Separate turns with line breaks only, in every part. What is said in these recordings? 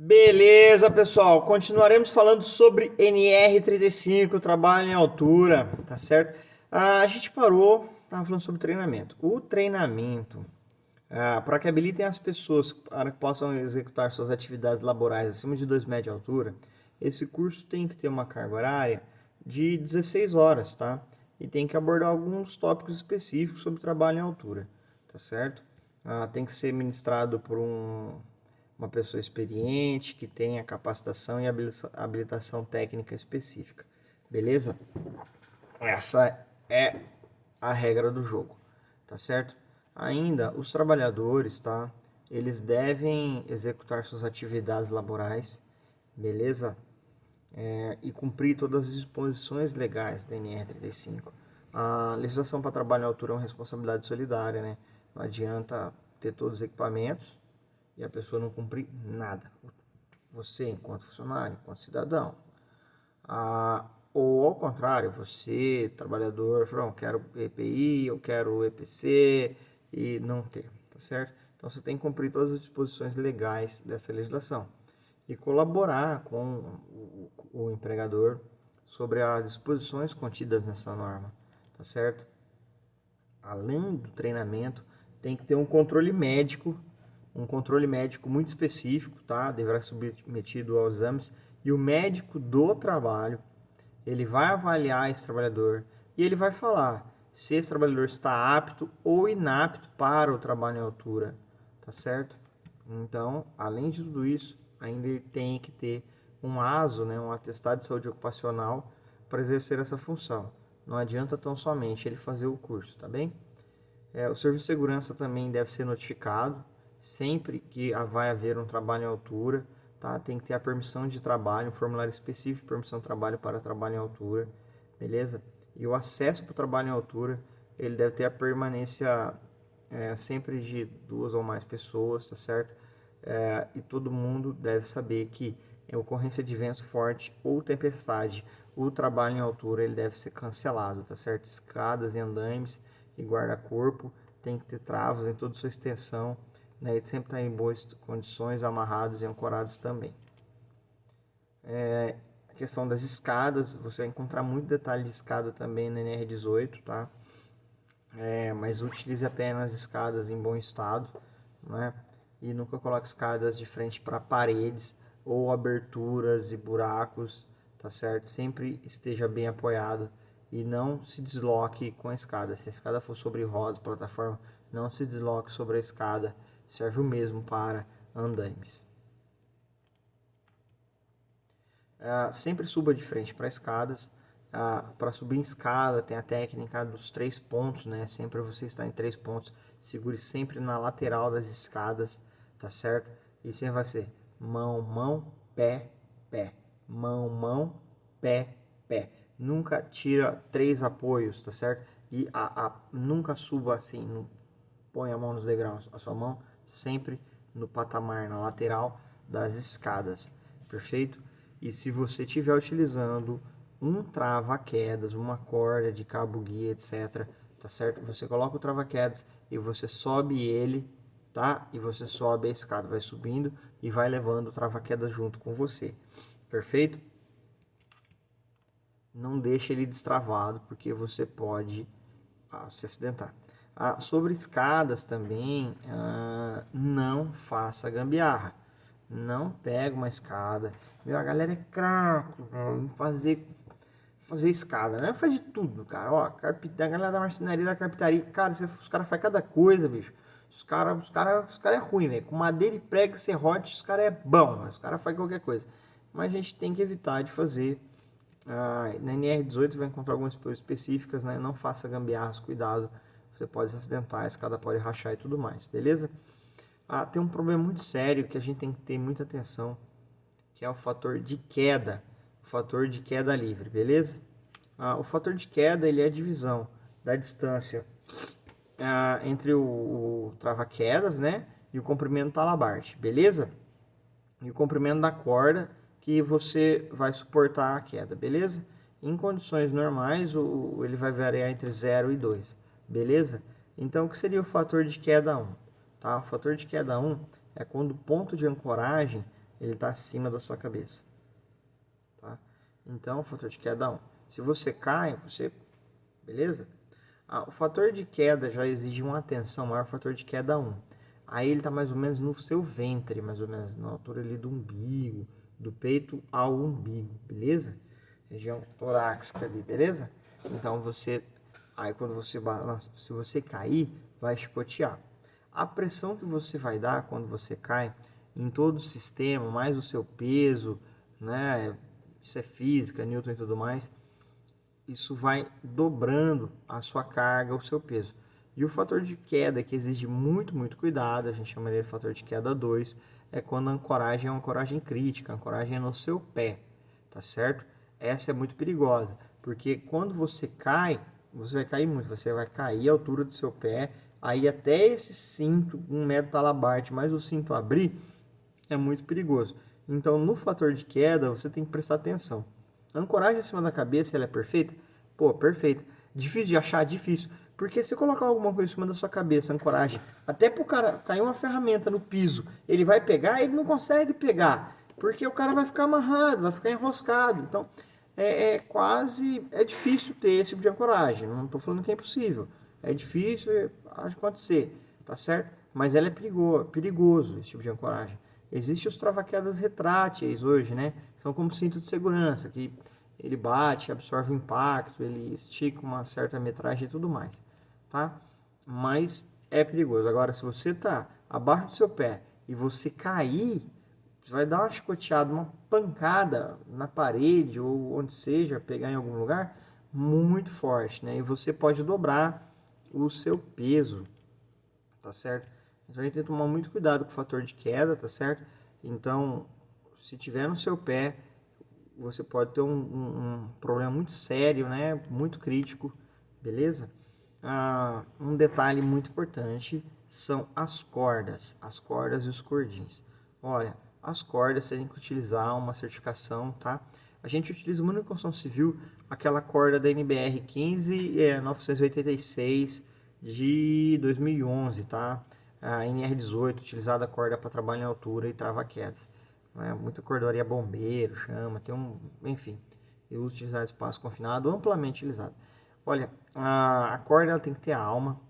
Beleza, pessoal. Continuaremos falando sobre NR35, trabalho em altura, tá certo? A gente parou, estava falando sobre treinamento. O treinamento, para que habilitem as pessoas para que possam executar suas atividades laborais acima de 2 metros de altura, esse curso tem que ter uma carga horária de 16 horas, tá? E tem que abordar alguns tópicos específicos sobre trabalho em altura, tá certo? Tem que ser ministrado por uma pessoa experiente, que tenha capacitação e habilitação técnica específica. Beleza? Essa é a regra do jogo, tá certo? Ainda, os trabalhadores, tá? Eles devem executar suas atividades laborais, beleza? E cumprir todas as disposições legais da NR35. A legislação para trabalho em altura é uma responsabilidade solidária, né? Não adianta ter todos os equipamentos e a pessoa não cumprir nada. Você, enquanto funcionário, enquanto cidadão. Ou ao contrário, você, trabalhador, falou, não, quero EPI, eu quero EPC e não ter, tá certo? Então você tem que cumprir todas as disposições legais dessa legislação e colaborar com o empregador sobre as disposições contidas nessa norma, tá certo? Além do treinamento, tem que ter um controle médico muito específico, tá? Deverá ser submetido aos exames e o médico do trabalho, ele vai avaliar esse trabalhador e ele vai falar se esse trabalhador está apto ou inapto para o trabalho em altura, tá certo? Então, além de tudo isso, ainda ele tem que ter um ASO, né, um atestado de saúde ocupacional, para exercer essa função. Não adianta tão somente ele fazer o curso, tá bem? O serviço de segurança também deve ser notificado sempre que vai haver um trabalho em altura, tá? Tem que ter a permissão de trabalho, um formulário específico de permissão de trabalho para trabalho em altura, beleza? E o acesso para o trabalho em altura, ele deve ter a permanência sempre de 2 ou mais pessoas, tá certo? E todo mundo deve saber que em ocorrência de vento forte ou tempestade, o trabalho em altura ele deve ser cancelado, tá certo? Escadas e andaimes e guarda-corpo tem que ter travas em toda sua extensão, né? E sempre estar em boas condições, amarrados e ancorados também. A questão das escadas, você vai encontrar muito detalhe de escada também na NR18, tá? Mas utilize apenas escadas em bom estado, né? E nunca coloque escadas de frente para paredes ou aberturas e buracos, tá certo? Sempre esteja bem apoiado e não se desloque com a escada. Se a escada for sobre rodas, plataforma, não se desloque sobre a escada. Serve o mesmo para andaimes. Sempre suba de frente para escadas. Para subir em escada, tem a técnica dos 3 pontos, né? Sempre você está em 3 pontos. Segure sempre na lateral das escadas, tá certo? E sempre vai ser mão, mão, pé, pé. Mão, mão, pé, pé. Nunca tira 3 apoios, tá certo? E nunca suba assim, não põe a mão nos degraus. A sua mão sempre no patamar, na lateral das escadas, perfeito? E se você estiver utilizando um trava-quedas, uma corda de cabo guia, etc., tá certo? Você coloca o trava-quedas e você sobe ele, tá? E você sobe a escada, vai subindo e vai levando o trava-quedas junto com você, perfeito? Não deixe ele destravado, porque você pode se acidentar. Sobre escadas também, não faça gambiarra. Não pega uma escada. A galera é craque em fazer escada, né? Faz de tudo, cara. Ó, a galera da marcenaria, da carpintaria, cara, os caras fazem cada coisa, bicho. Os cara é ruim, velho. Com madeira e prego e serrote, os caras é bom. Os caras fazem qualquer coisa. Mas a gente tem que evitar de fazer. Na NR18 vai encontrar algumas coisas específicas, né? Não faça gambiarras, cuidado. Você pode se acidentar, a escada pode rachar e tudo mais, beleza? Tem um problema muito sério que a gente tem que ter muita atenção, que é o fator de queda, o fator de queda livre, beleza? O fator de queda ele é a divisão da distância entre o trava-quedas, né, e o comprimento talabarte, beleza? E o comprimento da corda que você vai suportar a queda, beleza? Em condições normais, ele vai variar entre 0 e 2, beleza? Então, o que seria o fator de queda 1? Tá? O fator de queda 1 é quando o ponto de ancoragem ele está acima da sua cabeça, tá? Então, fator de queda 1. Se você cai, beleza? O fator de queda já exige uma atenção maior, fator de queda 1. Aí ele está mais ou menos no seu ventre, mais ou menos na altura ali do umbigo, do peito ao umbigo, beleza? Região torácica ali, beleza? Então aí quando você balança, se você cair, vai chicotear. A pressão que você vai dar quando você cai em todo o sistema, mais o seu peso, né? Isso é física, Newton e tudo mais. Isso vai dobrando a sua carga, o seu peso. E o fator de queda, que exige muito, muito cuidado, a gente chama ele de fator de queda 2, é quando a ancoragem é uma ancoragem crítica, a ancoragem é no seu pé, tá certo? Essa é muito perigosa, porque quando você cai, você vai cair muito, você vai cair a altura do seu pé, aí até esse cinto, 1 metro talabarte, mas o cinto abrir, é muito perigoso. Então, no fator de queda, você tem que prestar atenção. A ancoragem acima da cabeça, ela é perfeita? Pô, perfeita. Difícil de achar? Difícil. Porque se colocar alguma coisa em cima da sua cabeça, ancoragem, até pro cara cair uma ferramenta no piso, ele vai pegar, ele não consegue pegar. Porque o cara vai ficar amarrado, vai ficar enroscado. Então, é difícil ter esse tipo de ancoragem. Não estou falando que é impossível. É difícil acontecer, tá certo? Mas ela é perigoso, esse tipo de ancoragem. Existem os trava-quedas retráteis hoje, né? São como cinto de segurança, que ele bate, absorve o impacto, ele estica uma certa metragem e tudo mais, tá? Mas é perigoso. Agora, se você tá abaixo do seu pé e você cair, você vai dar uma chicoteada, uma pancada na parede ou onde seja, pegar em algum lugar, muito forte, né? E você pode dobrar o seu peso, tá certo? Então a gente tem que tomar muito cuidado com o fator de queda, tá certo? Então, se tiver no seu pé, você pode ter um problema muito sério, né? Muito crítico, beleza? Um detalhe muito importante são as cordas e os cordins. Olha, as cordas você tem que utilizar uma certificação, tá? A gente utiliza muito na construção civil aquela corda da NBR 15986 de 2011, tá? A NR18, utilizada a corda para trabalho em altura e trava-quedas. Muita cordoaria bombeiro, chama, enfim, eu uso utilizar espaço confinado, amplamente utilizado. Olha, a corda ela tem que ter alma,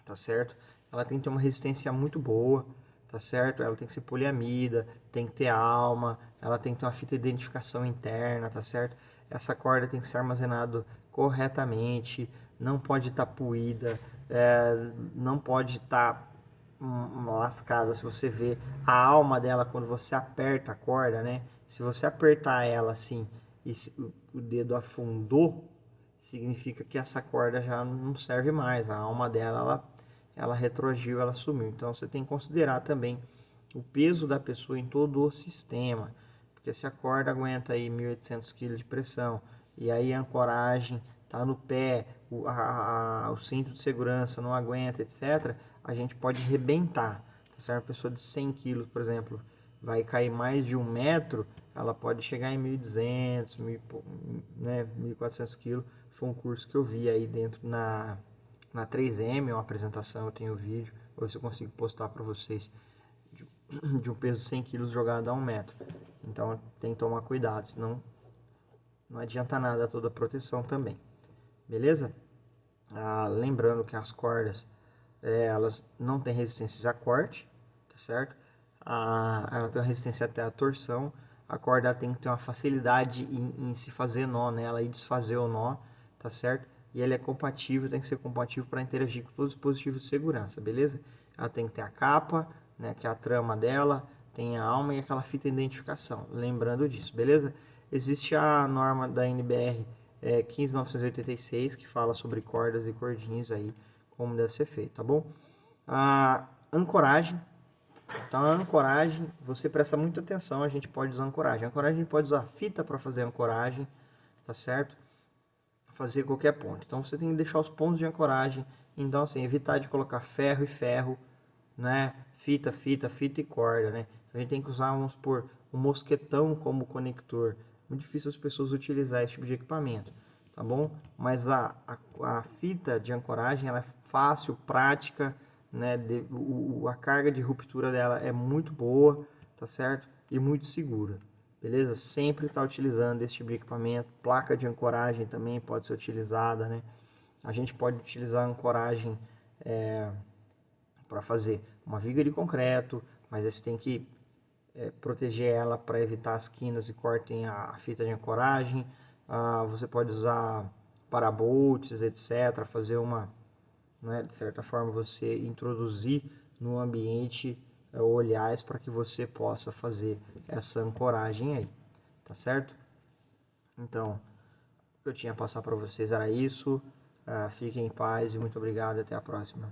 tá certo? Ela tem que ter uma resistência muito boa, tá certo? Ela tem que ser poliamida, tem que ter alma, ela tem que ter uma fita de identificação interna, tá certo? Essa corda tem que ser armazenada corretamente, não pode estar puída, não pode estar lascada. Se você vê a alma dela quando você aperta a corda, né? Se você apertar ela assim e o dedo afundou, significa que essa corda já não serve mais. A alma dela, ela retroagiu, ela sumiu. Então você tem que considerar também o peso da pessoa em todo o sistema. Porque se a corda aguenta aí 1.800 kg de pressão e aí a ancoragem tá no pé, o cinto de segurança não aguenta, etc., a gente pode rebentar. Se uma pessoa de 100 kg, por exemplo, vai cair mais de 1 metro, ela pode chegar em 1.200, 1.400 kg. Foi um curso que eu vi aí dentro na 3M, uma apresentação, eu tenho vídeo, ou se eu consigo postar para vocês, de um peso de 100 kg jogado a 1 metro. Então tem que tomar cuidado, senão não adianta nada toda a proteção também. Beleza? Lembrando que as cordas, elas não têm resistência a corte, tá certo? Ela tem uma resistência até a torção. A corda tem que ter uma facilidade em se fazer nó nela e desfazer o nó, tá certo? E ele é compatível, tem que ser compatível para interagir com todos os dispositivos de segurança, beleza? Ela tem que ter a capa, né, que é a trama dela, tem a alma e aquela fita de identificação, lembrando disso, beleza? Existe a norma da NBR 15.986 que fala sobre cordas e cordinhos aí, como deve ser feito, tá bom? A ancoragem. Então a ancoragem, você presta muita atenção, a gente pode usar ancoragem. A ancoragem a gente pode usar fita para fazer ancoragem, tá certo? Fazer qualquer ponto. Então você tem que deixar os pontos de ancoragem, então assim, evitar de colocar ferro e ferro, né? Fita e corda, né? Então, a gente tem que usar, vamos supor, um mosquetão como conector. Muito difícil as pessoas utilizar esse tipo de equipamento, tá bom? Mas a fita de ancoragem ela é fácil, prática, né? A carga de ruptura dela é muito boa, tá certo? E muito segura, beleza? Sempre está utilizando esse tipo de equipamento. Placa de ancoragem também pode ser utilizada, né? A gente pode utilizar a ancoragem para fazer uma viga de concreto, mas você tem que proteger ela para evitar as quinas e cortem a fita de ancoragem. Você pode usar parabolts, etc. Fazer uma, né, de certa forma, você introduzir no ambiente olhares para que você possa fazer essa ancoragem aí, tá certo? Então, o que eu tinha a passar para vocês era isso. Fiquem em paz e muito obrigado. Até a próxima.